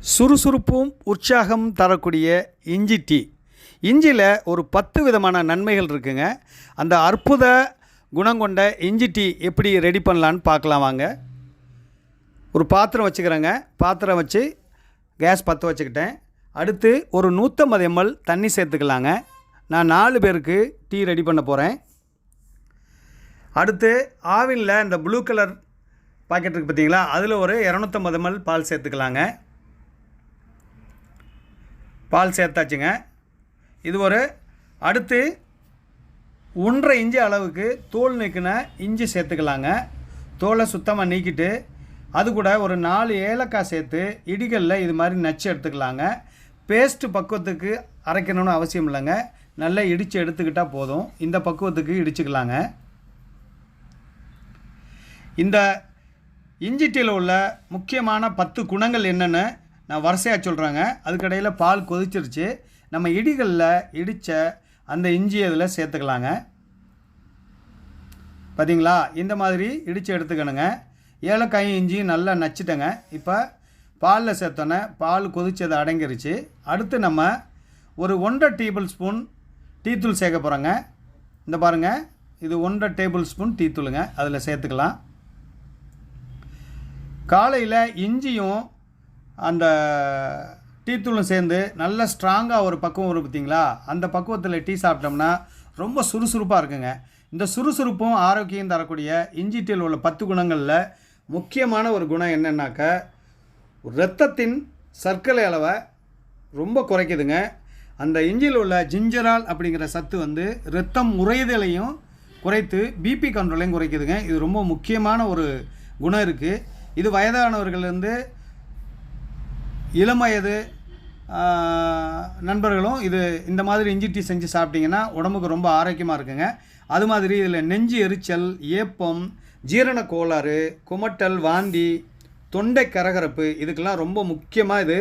சுறுசுறுப்பும் உற்சாகம் தரக்கூடிய இஞ்சி டீ. இஞ்சியில் ஒரு 10 விதமான நன்மைகள் இருக்குங்க. அந்த அற்புத குணம் கொண்ட இஞ்சி டீ எப்படி ரெடி பண்ணலான்னு பார்க்கலாம் வாங்க. ஒரு பாத்திரம் வச்சுக்கிறேங்க. பாத்திரம் வச்சு கேஸ் பற்ற வச்சுக்கிட்டேன். அடுத்து ஒரு 150 ml தண்ணி சேர்த்துக்கலாங்க. நான் 4 பேருக்கு டீ ரெடி பண்ண போகிறேன். அடுத்து ஆவினில் இந்த ப்ளூ கலர் பாக்கெட் இருக்குது பார்த்தீங்களா, அதில் ஒரு 250 ml பால் சேர்த்துக்கலாங்க. பால் சேர்த்தாச்சுங்க. இது ஒரு அடுத்து 1.5 இன்ச்சு அளவுக்கு தோல் நீக்கின இஞ்சி சேர்த்துக்கலாங்க. தோலை சுத்தமாக நீக்கிட்டு அது கூட ஒரு 4 ஏலக்காய் சேர்த்து இடிகளில் இது மாதிரி நச்சு எடுத்துக்கலாங்க. பேஸ்ட்டு பக்குவத்துக்கு அரைக்கணும்னு அவசியம் இல்லைங்க. நல்லா இடித்து எடுத்துக்கிட்டால் போதும். இந்த பக்குவத்துக்கு இடிச்சுக்கலாங்க. இந்த இஞ்சி டீயில் உள்ள முக்கியமான 10 குணங்கள் என்னென்னு நான் வரிசையாக சொல்கிறேங்க. அதுக்கடையில் பால் கொதிச்சிருச்சு. நம்ம இடிகளில் இடித்த அந்த இஞ்சி அதில் சேர்த்துக்கலாங்க. பார்த்தீங்களா, இந்த மாதிரி இடித்து எடுத்துக்கணுங்க. ஏலக்காயும் இஞ்சியும் நல்லா நச்சுட்டேங்க. இப்போ பாலில் சேர்த்தோன்னே பால் கொதிச்சது அடங்கிருச்சு. அடுத்து நம்ம ஒரு 1.5 டேபிள் ஸ்பூன் டீத்தூள் சேர்க்க போகிறோங்க. இந்த பாருங்கள், இது 1.5 டேபிள் ஸ்பூன் டீத்தூளுங்க. அதில் சேர்த்துக்கலாம். காலையில் இஞ்சியும் அந்த டீத்தூளும் சேர்ந்து நல்ல ஸ்ட்ராங்காக ஒரு பக்குவம் வரும் பார்த்தீங்களா, அந்த பக்குவத்தில் டீ சாப்பிட்டோம்னா ரொம்ப சுறுசுறுப்பாக இருக்குங்க. இந்த சுறுசுறுப்பும் ஆரோக்கியம் தரக்கூடிய இஞ்சி டீயில் உள்ள 10 குணங்களில் முக்கியமான ஒரு குணம் என்னென்னாக்க, இரத்தத்தின் சர்க்கரை அளவை ரொம்ப குறைக்குதுங்க. அந்த இஞ்சியில் உள்ள ஜிஞ்சரால் அப்படிங்கிற சத்து வந்து இரத்தம் உறைதலையும் குறைத்து பிபி கண்ட்ரோலையும் குறைக்குதுங்க. இது ரொம்ப முக்கியமான ஒரு குணம் இருக்குது. இது வயதானவர்கள்லேருந்து இளம் வயது நண்பர்களும் இந்த மாதிரி இஞ்சி டீ செஞ்சு சாப்பிட்டிங்கன்னா உடம்புக்கு ரொம்ப ஆரோக்கியமாக இருக்குங்க. அது மாதிரி இதில் நெஞ்சு எரிச்சல், ஏப்பம், ஜீரண கோளாறு, குமட்டல், வாந்தி, தொண்டை கரகரப்பு இதுக்கெல்லாம் ரொம்ப முக்கியமாக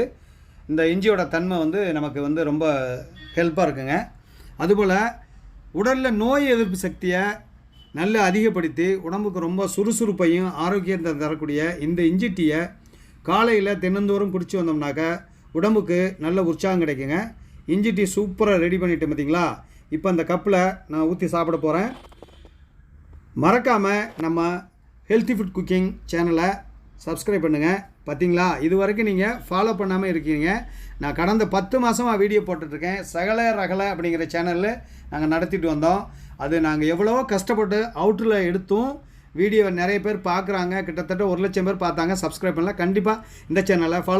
இந்த இஞ்சியோட தன்மை வந்து நமக்கு வந்து ரொம்ப ஹெல்ப்பாக இருக்குங்க. அதுபோல் உடலில் நோய் எதிர்ப்பு சக்தியை நல்லா அதிகப்படுத்தி உடம்புக்கு ரொம்ப சுறுசுறுப்பையும் ஆரோக்கியத்தை தரக்கூடிய இந்த இஞ்சி டீயை காலையில் தினந்தோறும் குடிச்சு வந்தோம்னாக்கா உடம்புக்கு நல்ல உற்சாகம் கிடைக்குங்க. இஞ்சி டீ சூப்பராக ரெடி பண்ணிவிட்டு பார்த்தீங்களா. இப்போ அந்த கப்பில் நான் ஊற்றி சாப்பிட போகிறேன். மறக்காமல் நம்ம ஹெல்த்தி ஃபுட் குக்கிங் சேனலை சப்ஸ்கிரைப் பண்ணுங்கள். பார்த்தீங்களா, இது வரைக்கும் நீங்கள் ஃபாலோ பண்ணாமல் இருக்கீங்க. நான் கடந்த 10 மாதமாக வீடியோ போட்டுட்ருக்கேன். சகல ரகலை அப்படிங்கிற சேனலில் நாங்கள் நடத்திட்டு வந்தோம். அது நாங்கள் எவ்வளோ கஷ்டப்பட்டு அவுட்டரில் எடுத்தும் வீடியோ நிறைய பேர் பார்க்குறாங்க. கிட்டத்தட்ட 1 லட்சம் பேர் பார்த்தாங்க. சப்ஸ்கிரைப் பண்ணலாம். கண்டிப்பாக இந்த சேனலை ஃபாலோ